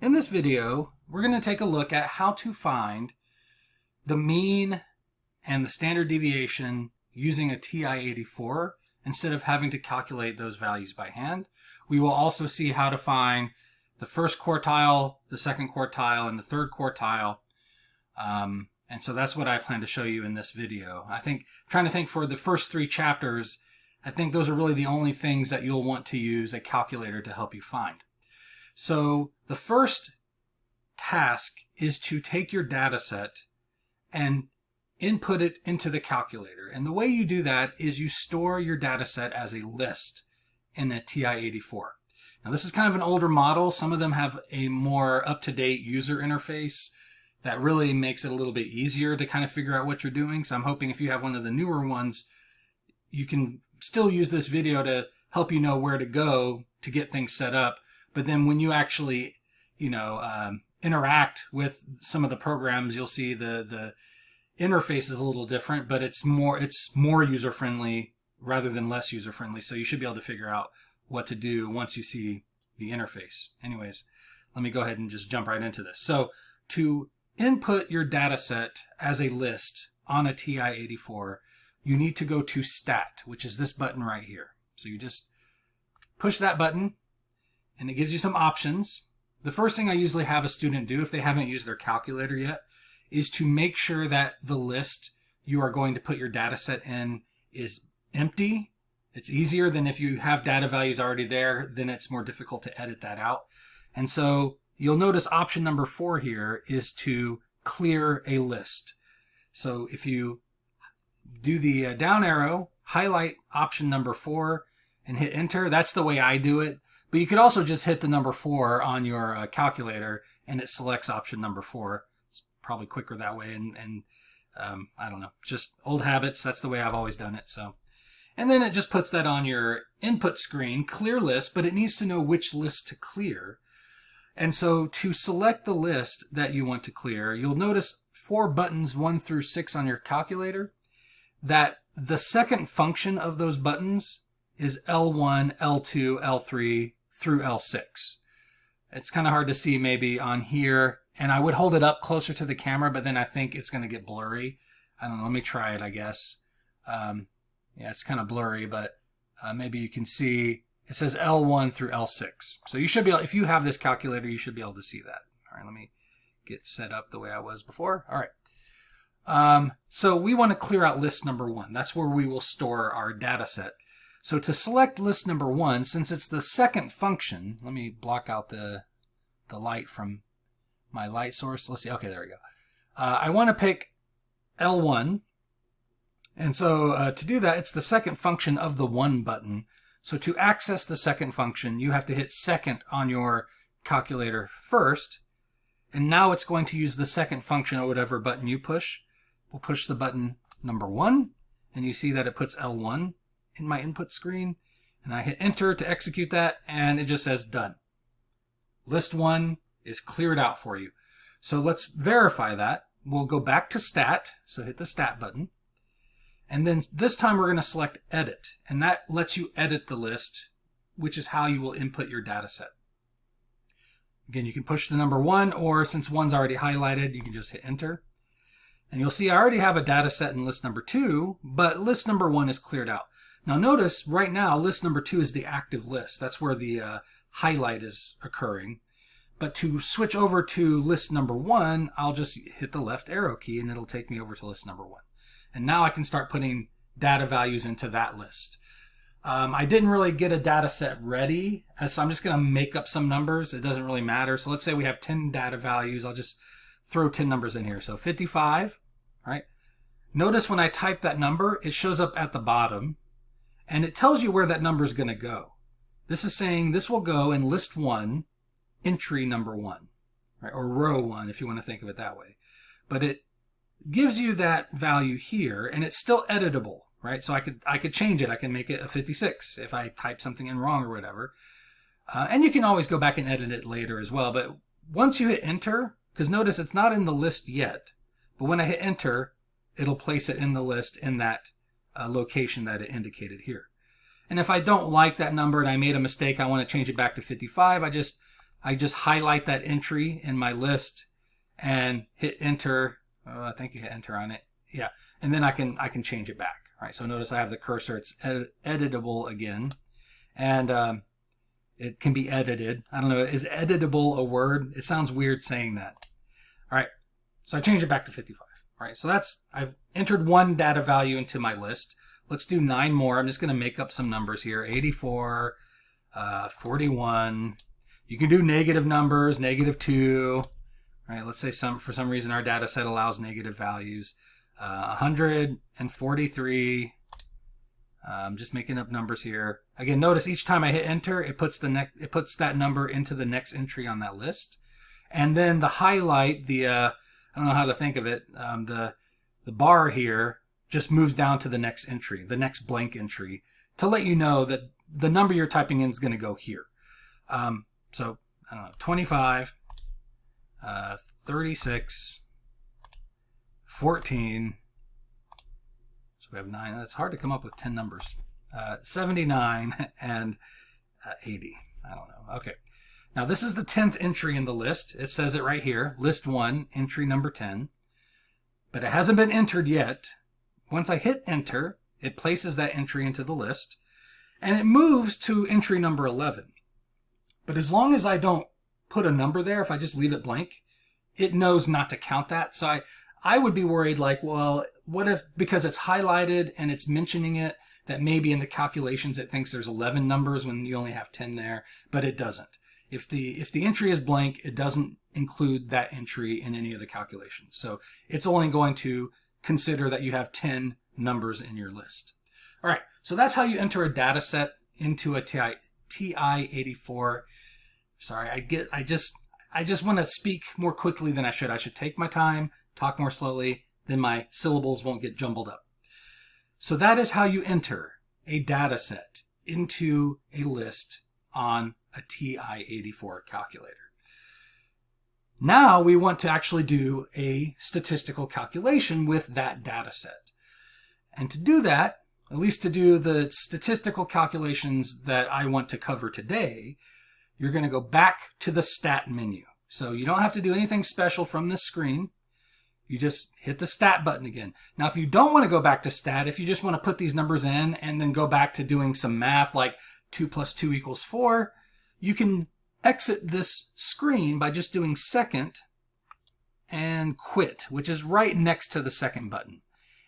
In this video, we're going to take a look at how to find the mean and the standard deviation using a TI-84 instead of having to calculate those values by hand. We will also see how to find the first quartile, the second quartile, and the third quartile. And so that's what I plan to show you in this video. Trying to think for the first three chapters, I think those are really the only things that you'll want to use a calculator to help you find. So the first task is to take your data set and input it into the calculator. And the way you do that is you store your data set as a list in a TI-84. Now this is kind of an older model. Some of them have a more up-to-date user interface that really makes it a little bit easier to kind of figure out what you're doing. So I'm hoping if you have one of the newer ones, you can still use this video to help you know where to go to get things set up. But then when you actually, interact with some of the programs, you'll see the interface is a little different, but it's more user-friendly rather than less user-friendly. So you should be able to figure out what to do once you see the interface. Anyways, let me go ahead and just jump right into this. So to input your data set as a list on a TI-84, you need to go to Stat, which is this button right here. So you just push that button, and it gives you some options. The first thing I usually have a student do if they haven't used their calculator yet is to make sure that the list you are going to put your data set in is empty. It's easier than if you have data values already there, then it's more difficult to edit that out. And so you'll notice option number 4 here is to clear a list. So if you do the down arrow, highlight option number 4 and hit enter, that's the way I do it. But you could also just hit the number 4 on your calculator and it selects option number 4. It's probably quicker that way. And I don't know, just old habits. That's the way I've always done it. So, and then it just puts that on your input screen, clear list, but it needs to know which list to clear. And so to select the list that you want to clear, you'll notice 4 buttons 1 through 6 on your calculator, that the second function of those buttons is L1, L2, L3 through L6. It's kind of hard to see maybe on here, and I would hold it up closer to the camera, but then I think it's going to get blurry. I don't know, let me try it, I guess. Yeah, it's kind of blurry, but maybe you can see it says L1 through L6. So you should be able, if you have this calculator, you should be able to see that. All right, let me get set up the way I was before. All right. So we want to clear out list number 1. That's where we will store our data set. So to select list number 1, since it's the second function, let me block out the light from my light source. Let's see. Okay, there we go. I want to pick L1. And so to do that, it's the second function of the 1 button. So to access the second function, you have to hit second on your calculator first. And now it's going to use the second function or whatever button you push. We'll push the button number 1, and you see that it puts L1 in my input screen. And I hit enter to execute that, and it just says done. List 1 is cleared out for you. So let's verify that. We'll go back to Stat, so hit the Stat button. And then this time we're going to select Edit, and that lets you edit the list, which is how you will input your data set. Again, you can push the number 1, or since 1's already highlighted, you can just hit enter. And you'll see I already have a data set in list number 2, but list number 1 is cleared out. Now notice right now list number 2 is the active list. That's where the highlight is occurring. But to switch over to list number 1, I'll just hit the left arrow key and it'll take me over to list number 1. And now I can start putting data values into that list. I didn't really get a data set ready, so I'm just going to make up some numbers. It doesn't really matter. So let's say we have 10 data values. I'll just throw 10 numbers in here. So 55, right? Notice when I type that number, it shows up at the bottom, and it tells you where that number is going to go. This is saying this will go in list 1, entry number 1, right? Or row 1, if you want to think of it that way. But it gives you that value here, and it's still editable, right? So I could change it. I can make it a 56 if I type something in wrong or whatever. And you can always go back and edit it later as well. But once you hit enter, because notice it's not in the list yet, but when I hit enter, it'll place it in the list in that location that it indicated here. And if I don't like that number and I made a mistake, I want to change it back to 55, I just highlight that entry in my list and hit enter. Oh, I think you hit enter on it. Yeah. And then I can change it back. All right. So notice I have the cursor. It's editable again. And it can be edited. I don't know. Is editable a word? It sounds weird saying that. All right. So I change it back to 55. All right. So I've entered one data value into my list. Let's do 9 more. I'm just going to make up some numbers here. 84, 41. You can do negative numbers, -2. All right. Let's say for some reason our data set allows negative values. 143. I'm just making up numbers here. Again, notice each time I hit enter, it puts that number into the next entry on that list. And then the highlight, I don't know how to think of it, the bar here just moves down to the next entry, the next blank entry, to let you know that the number you're typing in is going to go here. So, I don't know, 25, 36, 14, so we have 9. It's hard to come up with 10 numbers. 79 and 80. I don't know. Okay. Now this is the 10th entry in the list. It says it right here. List 1, entry number 10. But it hasn't been entered yet. Once I hit enter, it places that entry into the list. And it moves to entry number 11. But as long as I don't put a number there, if I just leave it blank, it knows not to count that. So I would be worried like, well, what if, because it's highlighted and it's mentioning it, that maybe in the calculations it thinks there's 11 numbers when you only have 10 there, but it doesn't. If the entry is blank, it doesn't include that entry in any of the calculations. So it's only going to consider that you have 10 numbers in your list. All right, so that's how you enter a data set into a TI-84. Sorry, I just want to speak more quickly than I should. I should take my time, talk more slowly, then my syllables won't get jumbled up. So that is how you enter a data set into a list on a TI-84 calculator. Now we want to actually do a statistical calculation with that data set. And to do that, at least to do the statistical calculations that I want to cover today, you're going to go back to the stat menu. So you don't have to do anything special from this screen. You just hit the stat button again. Now, if you don't want to go back to stat, if you just want to put these numbers in and then go back to doing some math like 2 + 2 = 4, you can exit this screen by just doing second and quit, which is right next to the second button.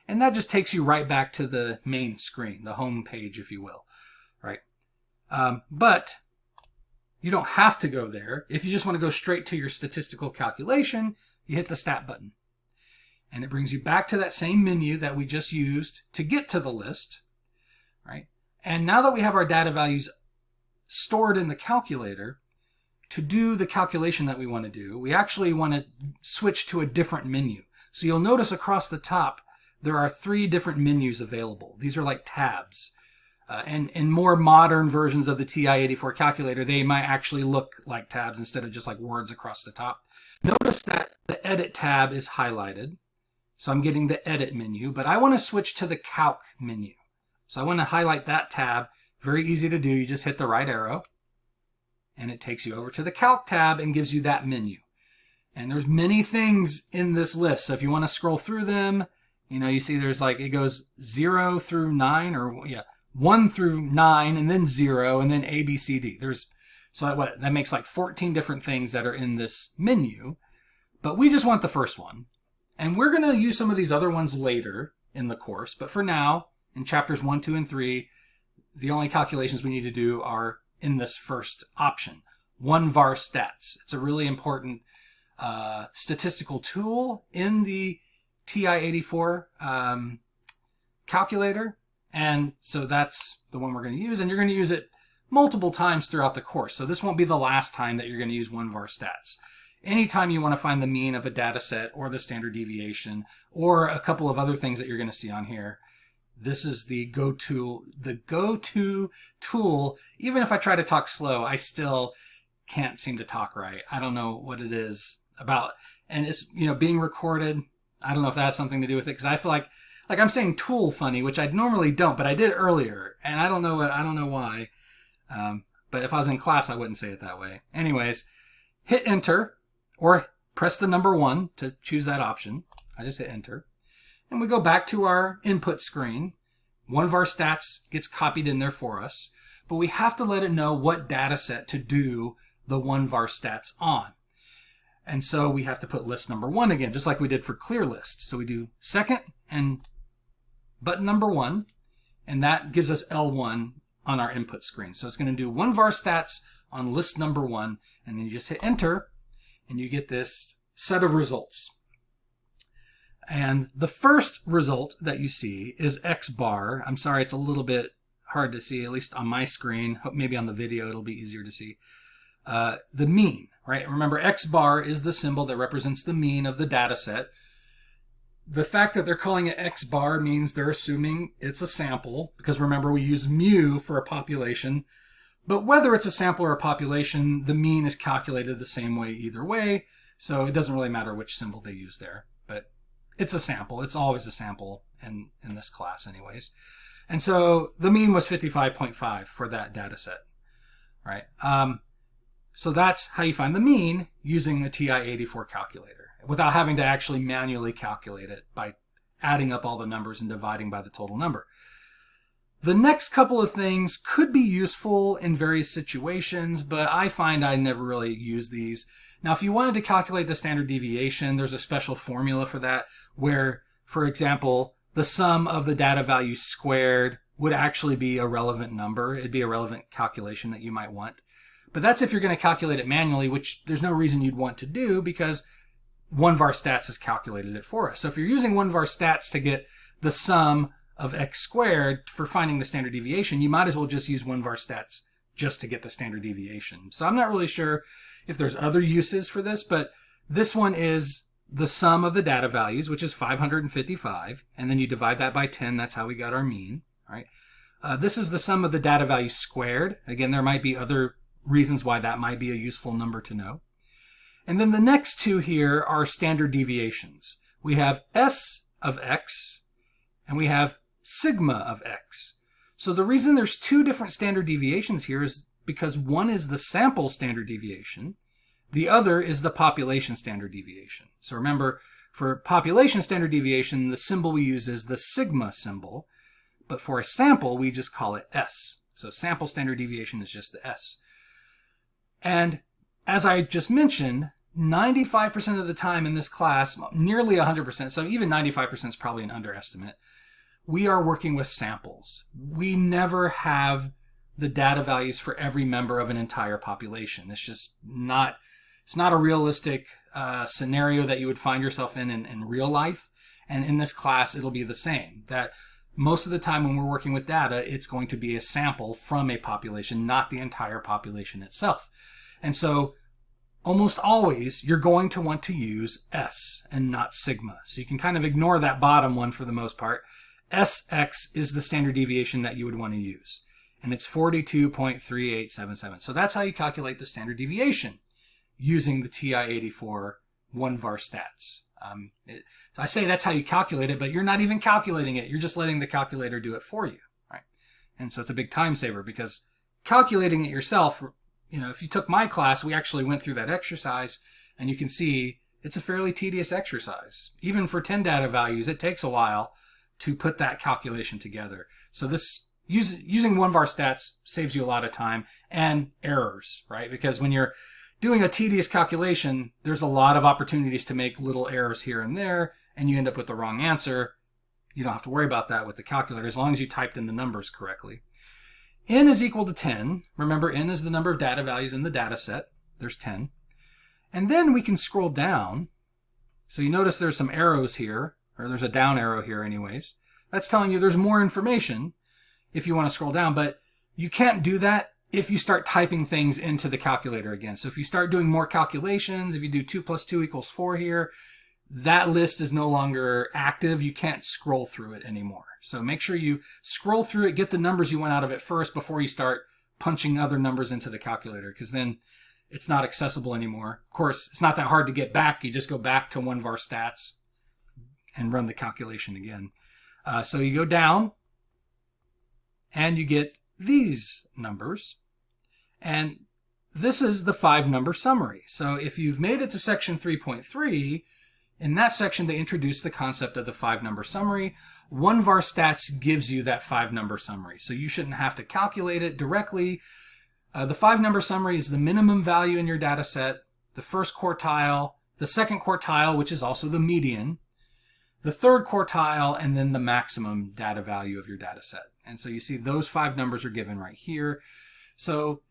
And that just takes you right back to the main screen, the home page, if you will. Right? But you don't have to go there. If you just want to go straight to your statistical calculation, you hit the stat button. And it brings you back to that same menu that we just used to get to the list, right? And now that we have our data values stored in the calculator, to do the calculation that we want to do, we actually want to switch to a different menu. So you'll notice across the top, there are 3 different menus available. These are like tabs. And in more modern versions of the TI-84 calculator, they might actually look like tabs instead of just like words across the top. Notice that the Edit tab is highlighted. So I'm getting the Edit menu, but I want to switch to the Calc menu. So I want to highlight that tab. Very easy to do. You just hit the right arrow, and it takes you over to the Calc tab and gives you that menu. And there's many things in this list. So if you want to scroll through them, you see there's like, it goes 0 through 9, or 1 through 9, and then 0, and then A, B, C, D. So that makes like 14 different things that are in this menu, but we just want the first one. And we're going to use some of these other ones later in the course, but for now, in chapters 1, 2, and 3, the only calculations we need to do are in this first option, 1var stats. It's a really important statistical tool in the TI-84 calculator. And so that's the one we're going to use, and you're going to use it multiple times throughout the course. So this won't be the last time that you're going to use 1var stats. Anytime you want to find the mean of a data set or the standard deviation or a couple of other things that you're going to see on here, this is the go-to tool. Even if I try to talk slow, I still can't seem to talk right. I don't know what it is about. And it's, being recorded. I don't know if that has something to do with it, because I feel like I'm saying tool funny, which I normally don't, but I did earlier, and I don't know why. But if I was in class, I wouldn't say it that way. Anyways, hit enter or press the number 1 to choose that option. I just hit enter. And we go back to our input screen. One of our stats gets copied in there for us, but we have to let it know what data set to do the one var stats on. And so we have to put list number 1 again, just like we did for clear list. So we do second and button number 1, and that gives us L1 on our input screen. So it's going to do one var stats on list number 1, and then you just hit enter, and you get this set of results. And the first result that you see is X bar. I'm sorry, it's a little bit hard to see, at least on my screen. Maybe on the video it'll be easier to see. The mean, right? Remember, X bar is the symbol that represents the mean of the data set. The fact that they're calling it X bar means they're assuming it's a sample, because remember, we use mu for a population. But whether it's a sample or a population, the mean is calculated the same way either way. So it doesn't really matter which symbol they use there. But it's a sample. It's always a sample in this class anyways. And so the mean was 55.5 for that data set, right? So that's how you find the mean using the TI-84 calculator without having to actually manually calculate it by adding up all the numbers and dividing by the total number. The next couple of things could be useful in various situations, but I find I never really use these. Now, if you wanted to calculate the standard deviation, there's a special formula for that where, for example, the sum of the data values squared would actually be a relevant number. It'd be a relevant calculation that you might want. But that's if you're going to calculate it manually, which there's no reason you'd want to do because one var stats has calculated it for us. So if you're using one var stats to get the sum of x squared for finding the standard deviation, you might as well just use one var stats just to get the standard deviation. So I'm not really sure if there's other uses for this, but this one is the sum of the data values, which is 555, and then you divide that by 10. That's how we got our mean, right? This is the sum of the data values squared. Again, there might be other reasons why that might be a useful number to know. And then the next two here are standard deviations. We have S of X and we have sigma of X. So the reason there's two different standard deviations here is because one is the sample standard deviation. The other is the population standard deviation. So remember, for population standard deviation, the symbol we use is the sigma symbol. But for a sample, we just call it S. So sample standard deviation is just the S. And as I just mentioned, 95% of the time in this class, nearly 100%, so even 95% is probably an underestimate, we are working with samples. We never have the data values for every member of an entire population. It's just not, it's not a realistic scenario that you would find yourself in real life. And in this class, it'll be the same. That most of the time when we're working with data, it's going to be a sample from a population, not the entire population itself. And so almost always you're going to want to use S and not sigma. So you can kind of ignore that bottom one for the most part. SX is the standard deviation that you would want to use. And it's 42.3877. So that's how you calculate the standard deviation using the TI-84 one var stats. I say that's how you calculate it, but you're not even calculating it. You're just letting the calculator do it for you, right? And so it's a big time saver because calculating it yourself, you know, if you took my class, we actually went through that exercise and you can see it's a fairly tedious exercise. Even for 10 data values, it takes a while to put that calculation together. So this using one var stats saves you a lot of time and errors, right? Because when you're doing a tedious calculation, there's a lot of opportunities to make little errors here and there, and you end up with the wrong answer. You don't have to worry about that with the calculator as long as you typed in the numbers correctly. N is equal to 10. Remember, N is the number of data values in the data set. There's 10. And then we can scroll down. So you notice there's some arrows here, or there's a down arrow here anyways. That's telling you there's more information if you want to scroll down, but you can't do that if you start typing things into the calculator again. So if you start doing more calculations, if you do 2 + 2 = 4 here, that list is no longer active. You can't scroll through it anymore. So make sure you scroll through it, get the numbers you want out of it first before you start punching other numbers into the calculator, because then it's not accessible anymore. Of course, it's not that hard to get back. You just go back to one var stats and run the calculation again. So you go down and you get these numbers. And this is the 5-number summary. So if you've made it to section 3.3, in that section they introduce the concept of the 5-number summary. One var stats gives you that 5-number summary, so you shouldn't have to calculate it directly. The 5-number summary is the minimum value in your data set, the first quartile, the second quartile, which is also the median, the third quartile, and then the maximum data value of your data set. And so you see those 5 numbers are given right here. So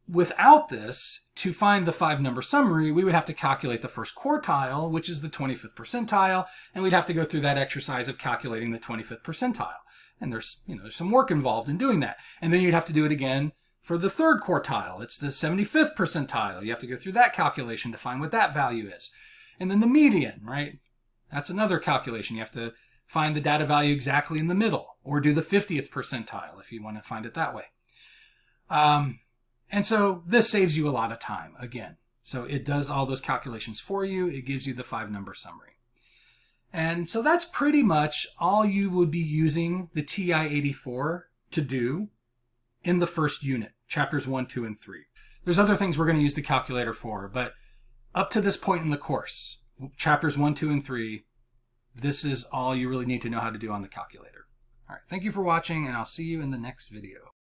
without this, to find the 5-number summary, we would have to calculate the first quartile, which is the 25th percentile, and we'd have to go through that exercise of calculating the 25th percentile. And there's some work involved in doing that. And then you'd have to do it again for the third quartile. It's the 75th percentile. You have to go through that calculation to find what that value is. And then the median, right? That's another calculation. You have to find the data value exactly in the middle, or do the 50th percentile if you want to find it that way. And so this saves you a lot of time, again. So it does all those calculations for you. It gives you the 5-number summary. And so that's pretty much all you would be using the TI-84 to do in the first unit, chapters 1, 2, and 3. There's other things we're going to use the calculator for, but up to this point in the course, chapters 1, 2, and 3, this is all you really need to know how to do on the calculator. All right, thank you for watching, and I'll see you in the next video.